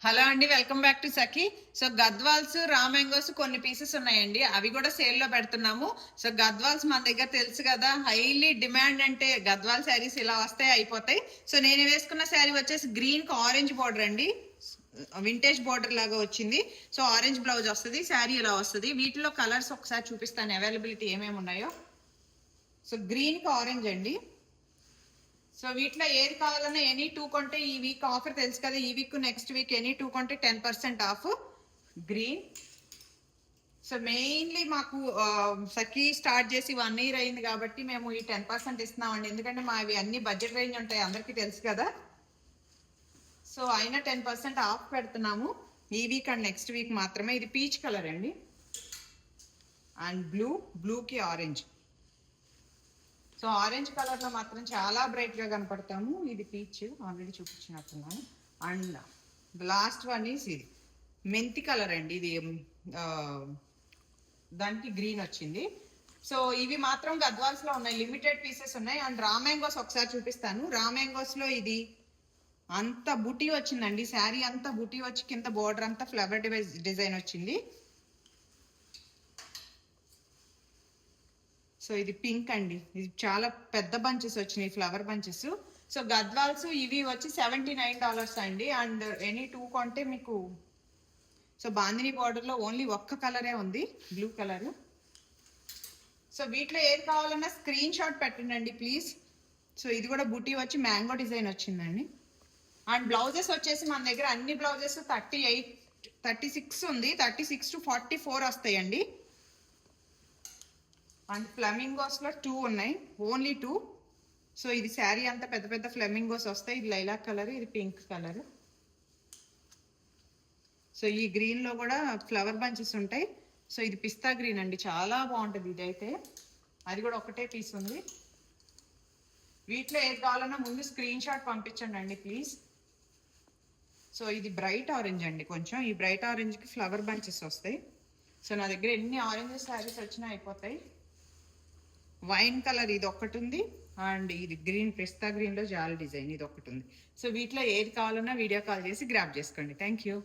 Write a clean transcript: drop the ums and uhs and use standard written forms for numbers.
Hello అండి, welcome back to Sakhi. So Gadwals రామ్యాంగోస్ కొన్ని పీసెస్ ఉన్నాయండి, అవి కూడా సేల్ లో పెడుతున్నాము. సో గద్వాల్స్ మన దగ్గర తెలుసు కదా, హైలీ డిమాండ్. అంటే గద్వాల్ శారీస్ ఇలా వస్తాయి, అయిపోతాయి. సో నేను వేసుకున్న శారీ వచ్చేసి గ్రీన్ కి ఆరెంజ్ బార్డర్ అండి, వింటేజ్ బార్డర్ లాగా వచ్చింది. సో ఆరెంజ్ బ్లౌజ్ వస్తుంది, శారీ ఇలా వస్తుంది. వీటిలో కలర్స్ ఒకసారి చూపిస్తాను, అవైలబిలిటీ ఏమేమి ఉన్నాయో. సో గ్రీన్ కి ఆరెంజ్ అండి. సో వీటిలో ఏది కావాలన్నా ఎనీ 2 కొంటే, ఈ వీక్ ఆఫర్ తెలుసు కదా, ఈ వీక్ నెక్స్ట్ వీక్ ఎనీ 2 కొంటే 10% ఆఫ్. గ్రీన్. సో మెయిన్లీ మాకు సఖీ స్టార్ట్ చేసి 1 year అయింది కాబట్టి మేము ఈ 10% ఇస్తున్నామండి, ఎందుకంటే మావి అన్ని బడ్జెట్ రేంజ్ ఉంటాయి, అందరికీ తెలుసు కదా. సో అయినా 10% ఆఫ్ పెడుతున్నాము ఈ వీక్ అండ్ నెక్స్ట్ వీక్ మాత్రమే. ఇది పీచ్ కలర్ అండి, అండ్ బ్లూకి ఆరెంజ్. సో ఆరెంజ్ కలర్ లో మాత్రం చాలా బ్రైట్ గా కనపడతాము. ఇది పీచ్ ఆల్రెడీ చూపించినట్టున్నాను. అండ్ లాస్ట్ వన్ ఈస్ ఇది మెంతి కలర్ అండి, ఇది దానికి గ్రీన్ వచ్చింది. సో ఇవి మాత్రం గద్వాల్స్ లో ఉన్నాయి, లిమిటెడ్ పీసెస్ ఉన్నాయి. అండ్ రామ్యాంగోస్ ఒకసారి చూపిస్తాను. రామ్యాంగోస్ లో ఇది అంత బుటీ వచ్చిందండి, శారీ అంతా బుటీ వచ్చి కింద బోర్డర్ అంతా ఫ్లవర్ డిజైన్ వచ్చింది. సో ఇది పింక్ అండి, ఇది చాలా పెద్ద బంచెస్ వచ్చినాయి, ఫ్లవర్ బంచెస్. సో గద్వాల్స్ ఇవి వచ్చి $79 అండి. అండ్ ఎనీ 2 కొంటే మీకు, సో బాందిని బార్డర్ లో ఓన్లీ ఒక్క కలరే ఉంది, బ్లూ కలర్. సో వీటిలో ఏది కావాలన్నా స్క్రీన్ షాట్ పెట్టండి ప్లీజ్. సో ఇది కూడా బుటీ వచ్చి మ్యాంగో డిజైన్ వచ్చిందండి. అండ్ బ్లౌజెస్ వచ్చేసి మన దగ్గర అన్ని బ్లౌజెస్ 38, 36 ఉంది, 36 to 44 వస్తాయండి. అండ్ ఫ్లెమింగోస్ లో 2 ఉన్నాయి, ఓన్లీ 2. సో ఇది శారీ అంతా పెద్ద పెద్ద ఫ్లెమింగోస్ వస్తాయి. ఇది లైలాక్ కలర్, ఇది పింక్ కలర్. సో ఈ గ్రీన్ లో కూడా ఫ్లవర్ బంచెస్ ఉంటాయి. సో ఇది పిస్తా గ్రీన్ అండి, చాలా బాగుంటుంది ఇది అయితే. అది కూడా ఒకటే పీస్ ఉంది. వీటిలో ఏది కావాలన్నా ముందు స్క్రీన్ షాట్ పంపించండి అండి ప్లీజ్. సో ఇది బ్రైట్ ఆరెంజ్ అండి, కొంచెం ఈ బ్రైట్ ఆరెంజ్ కి ఫ్లవర్ బంచెస్ వస్తాయి. సో నా దగ్గర ఎన్ని ఆరెంజ్ శారీస్ వచ్చినా అయిపోతాయి. వైన్ కలర్ ఇది ఒకటి ఉంది, అండ్ ఇది గ్రీన్ పిస్తా గ్రీన్ లో జాల్ డిజైన్ ఇది ఒకటి ఉంది. సో వీటిలో ఏది కావాలన్నా వీడియో కాల్ చేసి గ్రాప్ చేసుకోండి. Thank you.